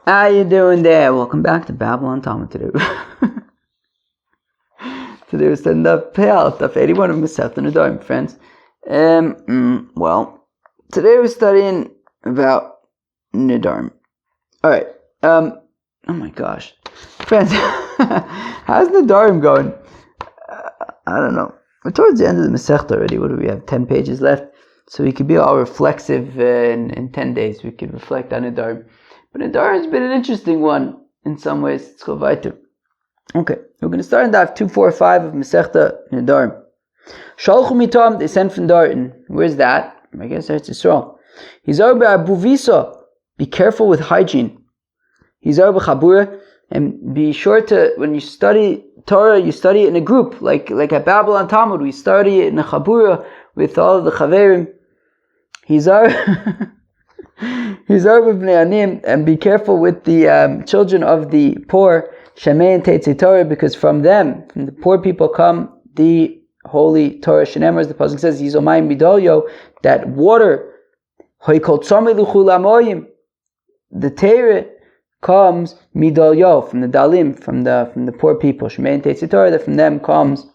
How you doing there? Welcome back to Babylon Talmud today. Today we're studying the Pe'al, Daf 81 of Masechet Nedarim, friends. Well, today we're studying about Nedarim. Alright, oh my gosh. Friends, how's Nedarim going? I don't know. We're towards the end of the Masechet already. What do we have? 10 pages left. So we could be all reflexive in 10 days. We could reflect on Nedarim. But Nedarim has been an interesting one in some ways. Let's go weiter. Okay, we're going to start in Daf 245 of Masechta Nedarim. Shalchu mitam, they sent from Darton. Where's that? I guess that's Yisrael. Hizar be'abu visa, be careful with hygiene. Hizar be'chabura, and be sure to, when you study Torah, you study it in a group, like at Babylon Talmud, we study it in a chabura with all of the chaverim. Hizar and be careful with the children of the poor, Shemei and Torah, because from them, from the poor people, come the holy Torah. Shenemar, as the pasuk says, Yizomayim midolyo, that water, the Torah comes midolyo, from the dalim, from the poor people. Shemei and Torah, that from them comes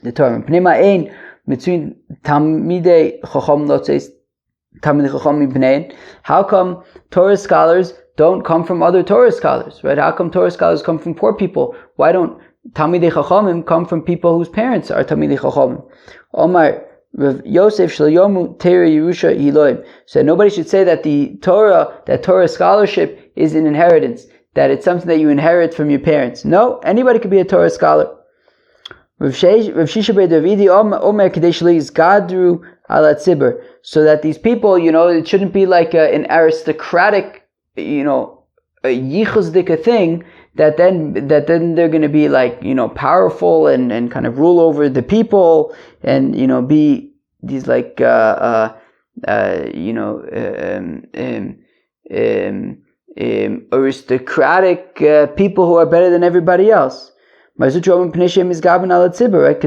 the Torah. Pnima ein between Talmidei Chacham Lotzeis. How come Torah scholars don't come from other Torah scholars, right? How come Torah scholars come from poor people? Why don't Talmidei Chachamim come from people whose parents are Talmidei Chachamim? Omar Rav Yosef Shloyomu Teira Yerusha Elohim. So nobody should say that that Torah scholarship is an inheritance, that it's something that you inherit from your parents. No, anybody could be a Torah scholar. Rav Shisha Ber Davidi Omer Kadesh Liz Gadru Ala Tzibur, so that these people, it shouldn't be like an aristocratic, a yichuzdik thing, that then they're going to be like, powerful and kind of rule over the people, and be these like aristocratic people who are better than everybody else. Right? Because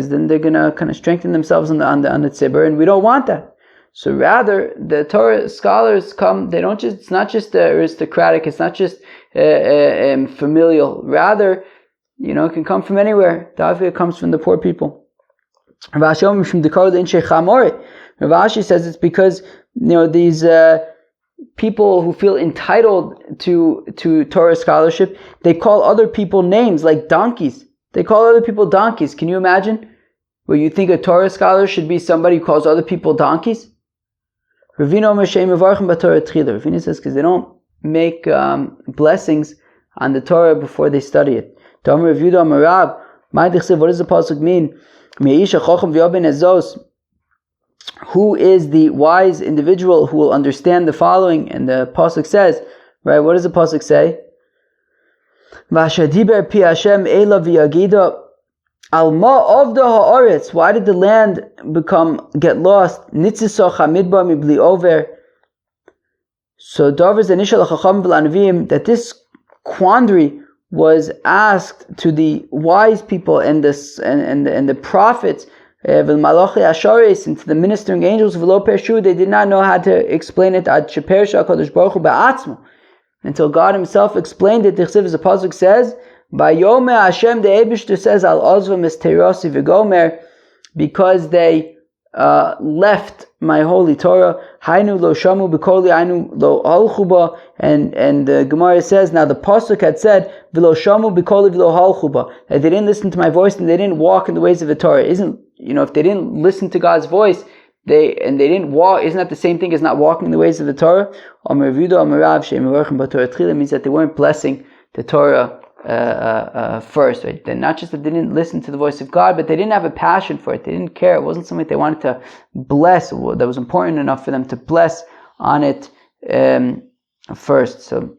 then they're gonna kind of strengthen themselves on the tzibur, and we don't want that. So rather, the Torah scholars come. They don't just. It's not just aristocratic. It's not just familial. Rather, it can come from anywhere. The Avia comes from the poor people. Rav Ashi says it's because these people who feel entitled to Torah scholarship, they call other people names like donkeys. They call other people donkeys. Can you imagine? Where you think a Torah scholar should be somebody who calls other people donkeys? Ravina says because they don't make blessings on the Torah before they study it. What does the pasuk mean? Who is the wise individual who will understand the following? And the pasuk says, right? What does the pasuk say? Vashadiber pi Hashem ela v'yagida alma of the haaretz. Why did the land get lost? Nitzisach hamidbar mibli over. So Davers initial chacham v'lanavim, that this quandary was asked to the wise people and the prophets v'malachi asharis, and to the ministering angels v'lo pershu. They did not know how to explain it ad shepersha HaKadosh Baruch Hu ba'atzmo, until God Himself explained it. The pasuk says, "Vayome Hashem," the Eibishter says, "Al ozvam es teirasi v'gomer," because they left my holy Torah. Hainu lo shamu b'koli, hainu lo halchu ba. And the Gemara says, now the pasuk had said, "V'lo shamu b'koli v'lo halchu ba," that they didn't listen to my voice and they didn't walk in the ways of the Torah. If they didn't listen to God's voice, they didn't walk, isn't that the same thing as not walking in the ways of the Torah? It means that they weren't blessing the Torah first, right? Then not just that they didn't listen to the voice of God, but they didn't have a passion for it. They didn't care. It wasn't something they wanted to bless, that was important enough for them to bless on it first. So,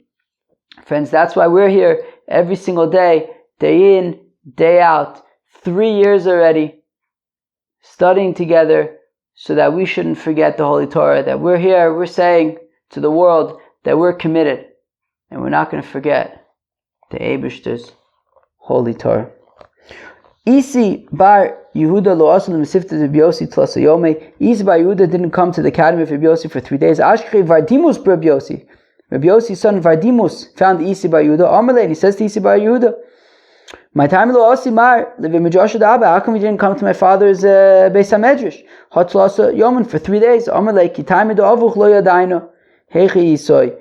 friends, that's why we're here every single day in, day out, 3 years already, studying together, so that we shouldn't forget the Holy Torah, that we're here, we're saying to the world that we're committed, and we're not going to forget the Eibishter's Holy Torah. Isi bar Yehuda lo asan l'mesifta Rabbi Yossi tlasa yome. Isi bar Yehuda didn't come to the academy of Rabbi Yossi for 3 days. Ashkei vardimus Rabbi Yossi. Rabbi Yossi's son Vardimus found Isi Bar Yehuda Amalei, and he says to Isi Bar Yehuda, my time lo osimar levimajosh daba. How come you didn't come to my father's Beis Hamedrash? Hatlasa Yoman for 3 days. Amalei ki time do avuch lo yadaino hechi isoy.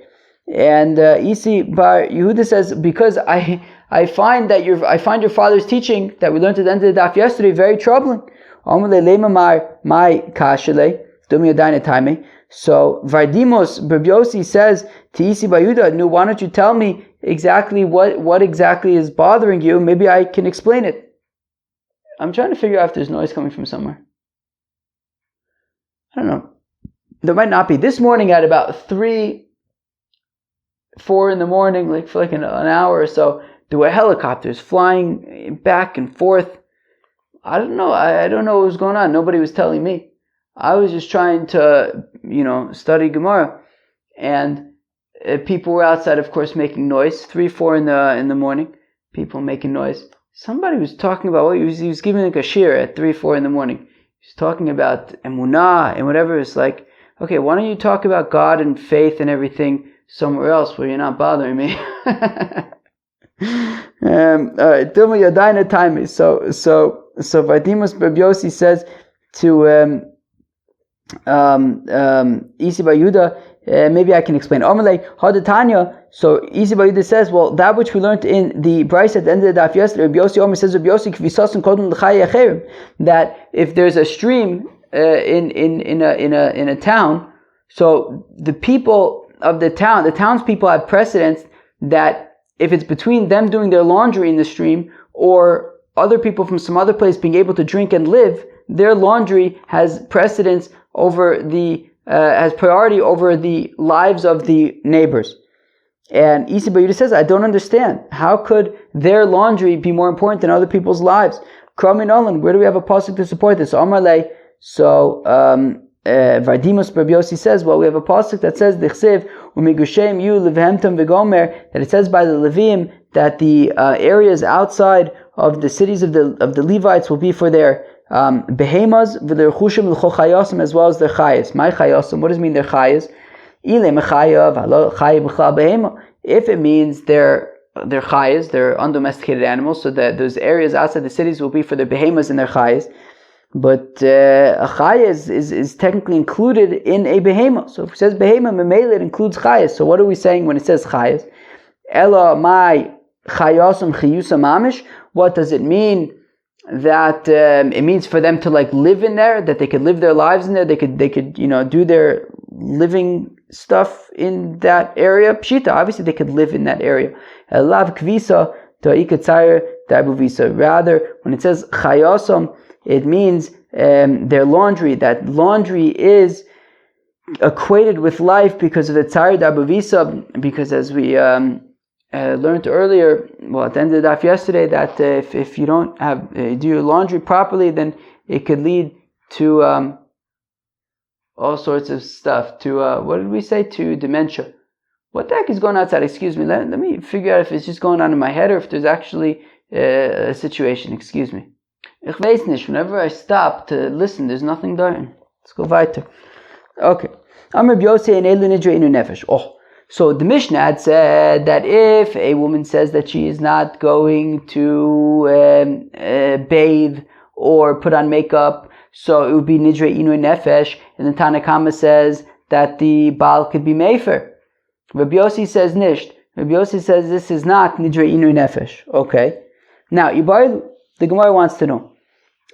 And Isi Bar Yehuda says, because I find your father's teaching that we learned at the end of the daf yesterday very troubling. Amalei leimamar my kashele dumi yadaina time. So Vardimos Rabbi Yossi says to Isi Bar Yehuda, no, why don't you tell me exactly what exactly is bothering you? Maybe I can explain it. I'm trying to figure out if there's noise coming from somewhere. I don't know. There might not be. This morning at about 3, 4 in the morning, like for like an hour or so, there were helicopters flying back and forth. I don't know. I don't know what was going on. Nobody was telling me. I was just trying to, study Gemara, and people were outside, of course, making noise. 3, 4 in the morning, people making noise. Somebody was talking about he was giving like a shir at 3, 4 in the morning. He was talking about emunah and whatever. It's like, okay, why don't you talk about God and faith and everything somewhere else where you're not bothering me? All right, Dilma Yadaina time. So Vadimus Rabbi Yossi says to Isi Bar Yehuda, maybe I can explain. Amalei Hadatanya. So Isi Bar Yehuda says, well, that which we learned in the Bryce at the end of the daf yesterday, Rabbi Yossi Omer says, Rabbi Yossi kvisasun kodem l'chai acherim, that if there's a stream in a town, so the people of the townspeople have precedence that if it's between them doing their laundry in the stream or other people from some other place being able to drink and live, their laundry has precedence over has priority over the lives of the neighbors. And Isi Bar Yehuda says, I don't understand. How could their laundry be more important than other people's lives? Kramin Olin, where do we have a pasuk to support this? Amarle. So Vardimus Rabbi Yossi says, well, we have a pasuk that says Dichsev umigushem yu levhemtam v'gomer, that it says by the Levim that the areas outside of the cities of the Levites will be for their behemas v'lerchushim l'chochayasim, as well as their chayas. My chayasim, what does it mean their chayas? If it means their chayas, their undomesticated animals, so that those areas outside the cities will be for their behemas and their chayas. But a chayas is technically included in a behema. So if it says behema, memele, it includes chayas. So what are we saying when it says chayas? Ela my chayasum chiyusa mamish. What does it mean? That it means for them to like live in there, that they could live their lives in there, they could do their living stuff in that area. Pshita, obviously they could live in that area. Elav kvisa ta'ikatzayir da'buvisa. Rather, when it says chayasam, it means their laundry. That laundry is equated with life because of the tzayir da'buvisa. Because as we learned earlier, at the end of the daf yesterday, that if you don't do your laundry properly, then it could lead to all sorts of stuff. To what did we say? To dementia. What the heck is going on outside? Excuse me. Let me figure out if it's just going on in my head or if there's actually a situation. Excuse me. Ich weiß nicht. Whenever I stop to listen, there's nothing there. Let's go weiter. Okay. Amr B'Yosei and Elu Nidre Inu Nefesh. So the Mishnah had said that if a woman says that she is not going to bathe or put on makeup, so it would be Nidre Inu Nefesh, and the Tanakama says that the Baal could be Mefer. Rabbi Yossi says Nisht. Rabbi Yossi says this is not Nidre Inu Nefesh. Okay. Now, the Gemara wants to know.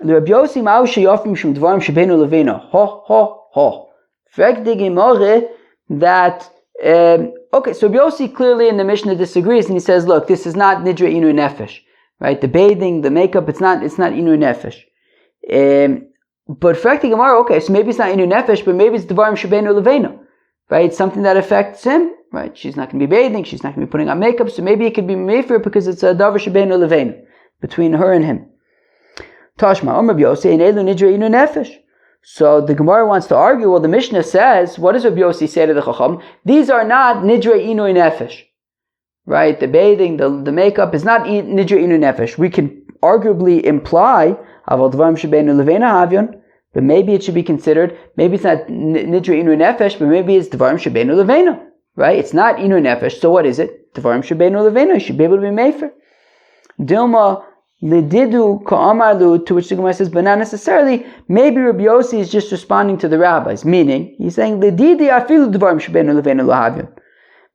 Rabbi Yossi Ma'u Sheyofim Shum Dvarim Shebenu Levena. Ho. Frag the Gemara that okay, so Yossi clearly in the Mishnah disagrees, and he says, look, this is not Nidre Inu Nefesh, right? The bathing, the makeup, it's not Inu Nefesh. But Frekti Gemara, okay, so maybe it's not Inu Nefesh, but maybe it's Dvarim Shebenu Levena, right? It's something that affects him, right? She's not going to be bathing, she's not going to be putting on makeup, so maybe it could be Mefer because it's a Davar Shebenu Levena, between her and him. Tashma, Omer Yossi, and Elu Nidre Inu Nefesh. So the Gemara wants to argue, well, the Mishnah says, what does Rabbi Yossi say to the Chacham? These are not Nidre Inu Nefesh. Right? The bathing, the makeup is not Nidre Inu Nefesh. We can arguably imply, Aval Dvarim Shebenu Levena Havyon, but maybe it should be considered, maybe it's not Nidre Inu Nefesh, but maybe it's Dvarim Shebenu Levena. right? It's not inu nefesh. So what is it? Dvarim shebeinu leveinu. You should be able to be mefer. Dilma lididu ka'amarlu, to which the Gemara says, but not necessarily. Maybe Rabbi Yossi is just responding to the rabbis, meaning he's saying lididi afilu dvarim shebeinu leveinu lahavyon.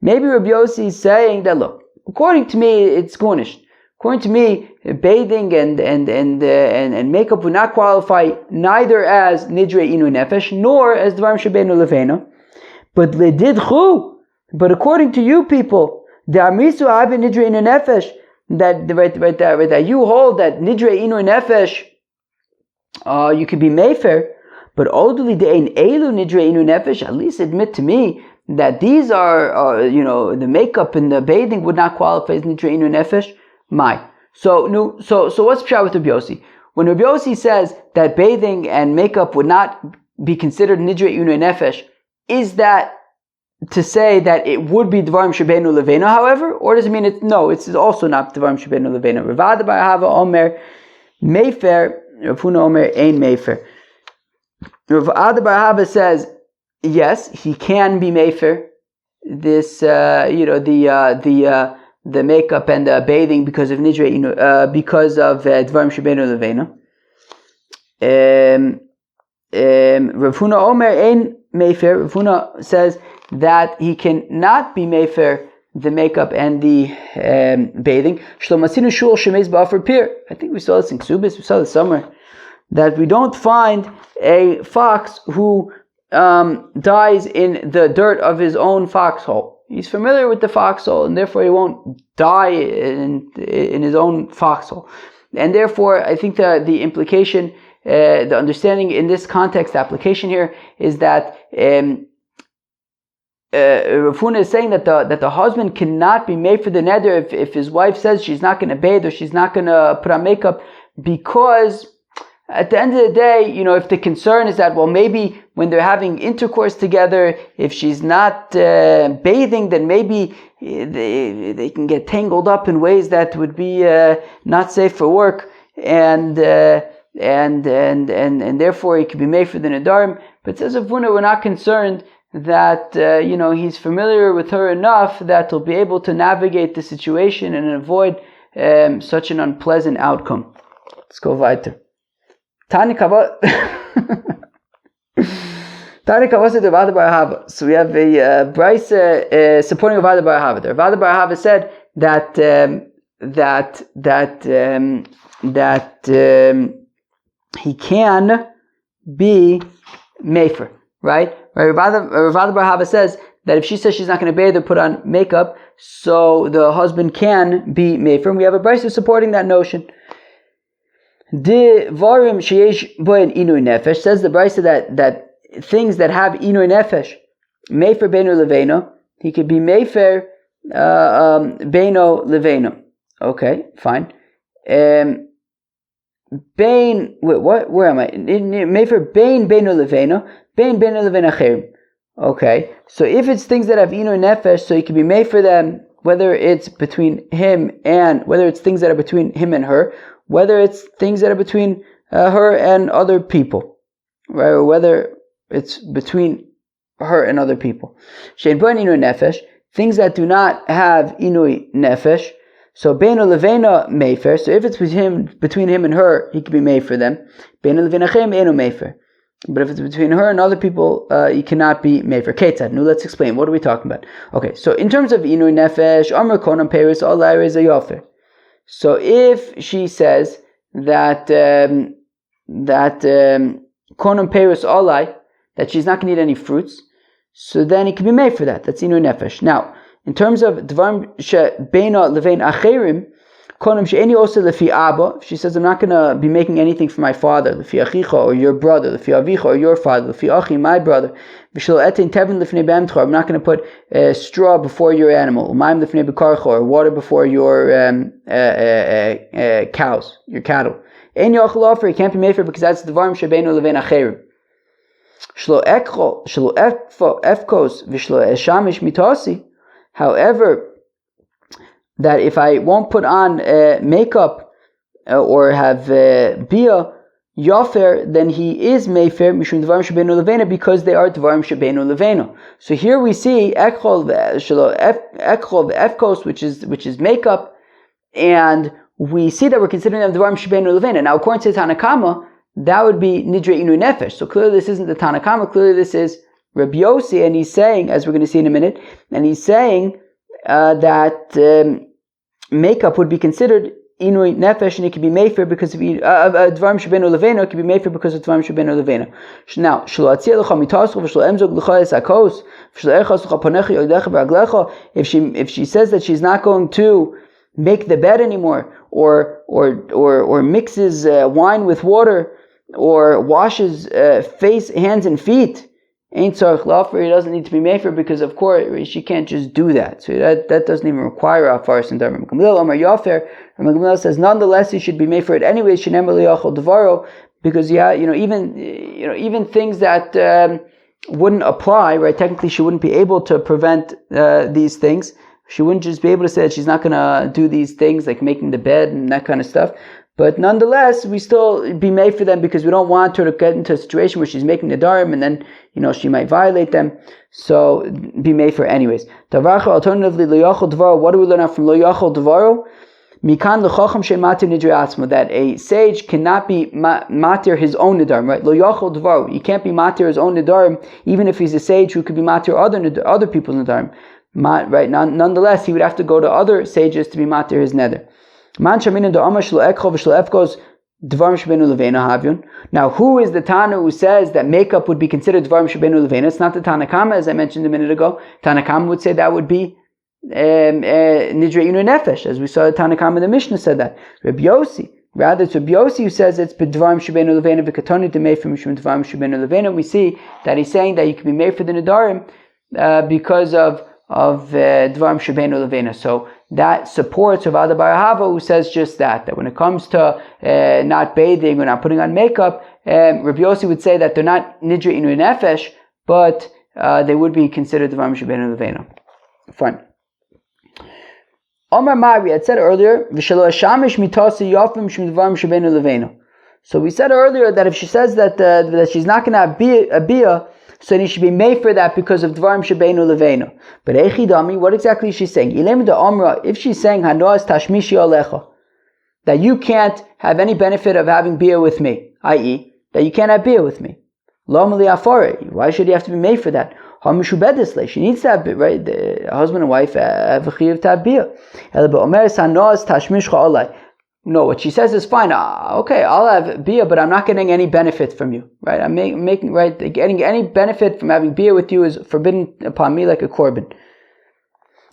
Maybe Rabbi Yossi is saying that, look, according to me, it's garnished. According to me, bathing and makeup would not qualify neither as nidre inu nefesh nor as dvarim shebeinu leveinu. But ledidchu. But according to you people, the amisu havi nidre inu nefesh, that you hold that nidre inu nefesh, you could be mefer. But oduli de'ein elu nidre inu nefesh. At least admit to me that these are, the makeup and the bathing would not qualify as nidre inu nefesh. So what's pshat with Rabbi Yossi? When Rabbi Yossi says that bathing and makeup would not be considered nidre inu nefesh, is that to say that it would be dvarim shebeinu leveinu, however, or does it mean it's also not dvarim shebeinu leveinu? Rav Ada bar Hava omer mefer, Rav Huna omer ein mefer. Rav Ada bar Hava says yes, he can be mefer. This the makeup and the bathing because of nidre because of dvarim shebeinu leveinu. Rav Huna omer ein mefer. Rav Huna says that he cannot be mefer the makeup and the bathing. Shlomasinu shul shemez ba'afar pir. I think we saw this in Ksubis. We saw this somewhere, that we don't find a fox who dies in the dirt of his own foxhole. He's familiar with the foxhole, and therefore he won't die in his own foxhole. And therefore, I think the implication, the understanding in this context, the application here is that Rav Huna is saying that the husband cannot be made for the neder if his wife says she's not going to bathe or she's not going to put on makeup, because at the end of the day, if the concern is that, well, maybe when they're having intercourse together, if she's not bathing, then maybe they can get tangled up in ways that would be not safe for work, and therefore he could be made for the Nedarim. But says Rav Huna, we're not concerned that he's familiar with her enough that he'll be able to navigate the situation and avoid such an unpleasant outcome. Let's go weiter. Tani Kavod. Tani Kavod said Rav Ada bar Hava. So we have a brisa supporting Rav Ada bar Hava. Rav Ada bar Hava said that he can be mefer, right? Rav Ada bar Hava says that if she says she's not going to bathe or put on makeup, so the husband can be mefer. And we have a brisa supporting that notion. Devarim sheyesh boin inui nefesh, says the brisa that things that have inui nefesh, mefer beinu leveinu, he could be mefer beinu leveinu. Okay, fine. Where am I? Mefer bein beinu leveinu, bein beinu leveinu acherim. Okay, so if it's things that have inui nefesh, so he can be mefer them, whether it's between him and, whether it's things that are between him and her, whether it's things that are between her and other people, right? Or whether it's between her and other people. Shein boin inui nefesh, things that do not have inui nefesh. So beinu leveinu mefer. So if it's between him and her, he can be made for them. Beinu leveinu achem einu mefer. But if it's between her and other people, he cannot be mefer. Ketzad. Now let's explain. What are we talking about? Okay. So in terms of inui nefesh, amar konam peris olay reza yofer. So if she says that konam peris olay, that she's not going to eat any fruits, so then he can be made for that. That's inui nefesh. Now, in terms of dvarim shebeina levein acherim, konam she'eni osa lefi abba, if she says I'm not going to be making anything for my father, lefi achicha, or your brother, lefi avicha, or your father, lefi achi, my brother, v'shelo etin tevin lefnei be'emtcha, I'm not going to put straw before your animal, umayim lefnei bekarcha, or water before your cows, your cattle. Ein yochel offer, he can't be made for, because that's dvarim shebeina levein acherim. Shlo efkos v'shlo eshamish mitasi. However, that if I won't put on makeup or have bia, Yafer, then he is Mefer Mishum Dvarim Shebeinu Levena because they are Dvarim Shebeinu Levena. So here we see Echol Efkos, which is makeup, and we see that we're considering them Dvarim Shebeinu Levena. Now, according to Tanakama, that would be Nidre Inu Nefesh. So clearly this isn't the Tanakama, clearly this is Rabbi Yossi, and he's saying, as we're going to see in a minute, and he's saying that makeup would be considered Inui Nefesh, and it can be Mefer because of Dvarim Shebeinu Levena, it can be Mefer because of Dvarim Shebeinu Levena. Now, Shlo Atzia Lecha Mitascho, V'shlo Emzog Lecha Esakos, V'shlo Echas Lecha Ponecha Yodecha V'Raglecha, if she says that she's not going to make the bed anymore, or mixes wine with water, or washes face, hands, and feet, Ain't Tzarech Lafer, he doesn't need to be Mefer because, of course, she can't just do that. So that doesn't even require a Faris and Nedarim. Gamliel Amar Yafer, Gamliel says, nonetheless, he should be Mefer it anyway. Shenem L'Yachol Devaro, because even things that wouldn't apply, right? Technically, she wouldn't be able to prevent these things. She wouldn't just be able to say that she's not going to do these things like making the bed and that kind of stuff. But nonetheless, we still be made for them because we don't want her to get into a situation where she's making Nedarim and then, she might violate them. So, be made for anyways. Alternatively, Lo Yachol Devaro, what do we learn out from Lo Yachol Devaro? Mikan l'chacham she'matir nidrei atzmo, that a sage cannot be matir his own Nedarim, right? Lo Yachol Devaro, he can't be matir his own Nedarim, even if he's a sage who could be matir other people's Nedarim. Right? Nonetheless, he would have to go to other sages to be matir his neder. Now, who is the Tana who says that makeup would be considered Dvarim Shebeinu Levena? It's not the Tanakama, as I mentioned a minute ago. Tanakama would say that would be Nidre Inu Nefesh, as we saw the Tanakama, the Mishnah said that. Rabbi Yossi, rather it's Rabbi Yossi who says it's Dvarim Shebeinu Levena v'katoni demei from Dvarim Shebeinu Levena. We see that he's saying that you can be made for the Nedarim because of Dvarim Shebeinu Levena. So that supports Rav Ada Bar Ahava, who says just that when it comes to not bathing or not putting on makeup, Rabbi Yossi would say that they're not Nidre Inu Nefesh, but they would be considered Dvarim Shebeinu Levena. Fine. Omar Mari had said earlier, V'shelo Hashamish mitasi yafim shem Dvarim Shebeinu Levena. So we said earlier that if she says that she's not going to have a bia, so he should be made for that because of Dvarim Shebeinu Levena. But Echidami, what exactly is she saying? Ilem de Amra, if she's saying Hanoas Tashmishi Alecha, that you can't have any benefit of having beer with me, i.e., that you can't have beer with me. Lo Mali Afare, why should you have to be made for that? Hamishu Bedesle, she needs to have beer, right? The husband and wife have a chiyuv to have beer. Elba Omeres Hanoas Tashmishcha Alai. No, what she says is fine. Okay, I'll have beer, but I'm not getting any benefit from you, right? I'm making right. Getting any benefit from having beer with you is forbidden upon me like a korban.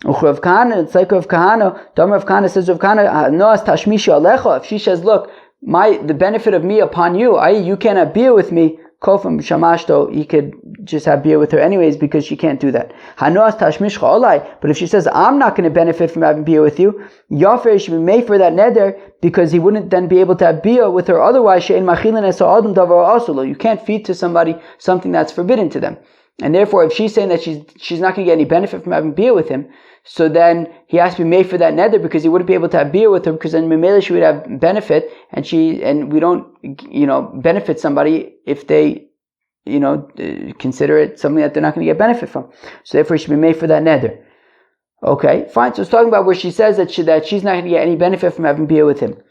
Rav Kahana, it's like Rav Kahana. Rav Kahana says, Rav Kahana, noas tashmishi alecha. If she says, look, the benefit of me upon you, i.e., you can't have beer with me. Kofam shamashto, he could just have beer with her anyways because she can't do that. Hanoas tashmishcha olai. But if she says, I'm not going to benefit from having beer with you, Yafer should be made for that neder because he wouldn't then be able to have beer with her otherwise. She'en machilin es ha'adam davar asolo. You can't feed to somebody something that's forbidden to them. And therefore, if she's saying that she's not going to get any benefit from having beer with him, so then he has to be made for that neder because he wouldn't be able to have beer with her because then Memela she would have benefit and we don't, benefit somebody if they, consider it something that they're not going to get benefit from. So therefore, she should be made for that neder. Okay, fine. So it's talking about where she says that she's not going to get any benefit from having beer with him.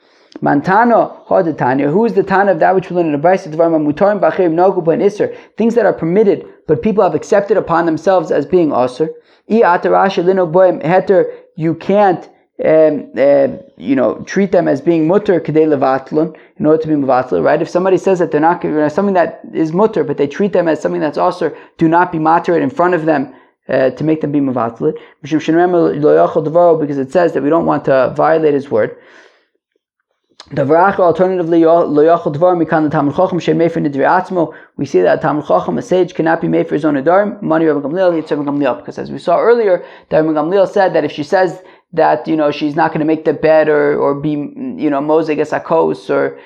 Mantano, Hodetanya, who is the Tana of that which we learn in the Brayso, Mutarim Bachim Nagu Ben Isser, things that are permitted, but people have accepted upon themselves as being Asr. You can't, treat them as being mutter kedei levatlun in order to be mevatel, right? If somebody says that they're not something that is mutter, but they treat them as something that's Asr, do not be matter it in front of them to make them be mevatel. Because it says that we don't want to violate his word. Alternatively, we see that Talmud Chacham, a sage, cannot be made for his own Nedarim. Mani Rabbi Gamliel, because as we saw earlier, that Rabbi Gamliel said that if she says that she's not going to make the bed or be mozeg es hakos or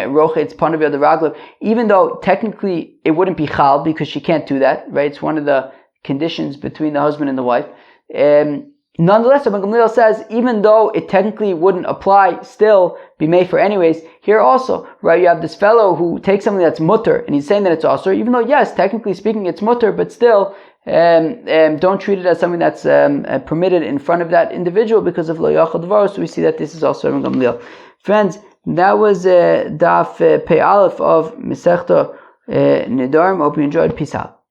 rochetz panavia the raglav, even though technically it wouldn't be chal because she can't do that, right? It's one of the conditions between the husband and the wife. Nonetheless, Rabban Gamliel says, even though it technically wouldn't apply, still be made for anyways, here also, right, you have this fellow who takes something that's mutter, and he's saying that it's also, even though, yes, technically speaking, it's mutter, but still, don't treat it as something that's permitted in front of that individual because of lo yachal dvar. So we see that this is also Rabban Gamliel. Friends, that was Daf Pei Aleph of Masechta Nedarim. Hope you enjoyed. Peace out.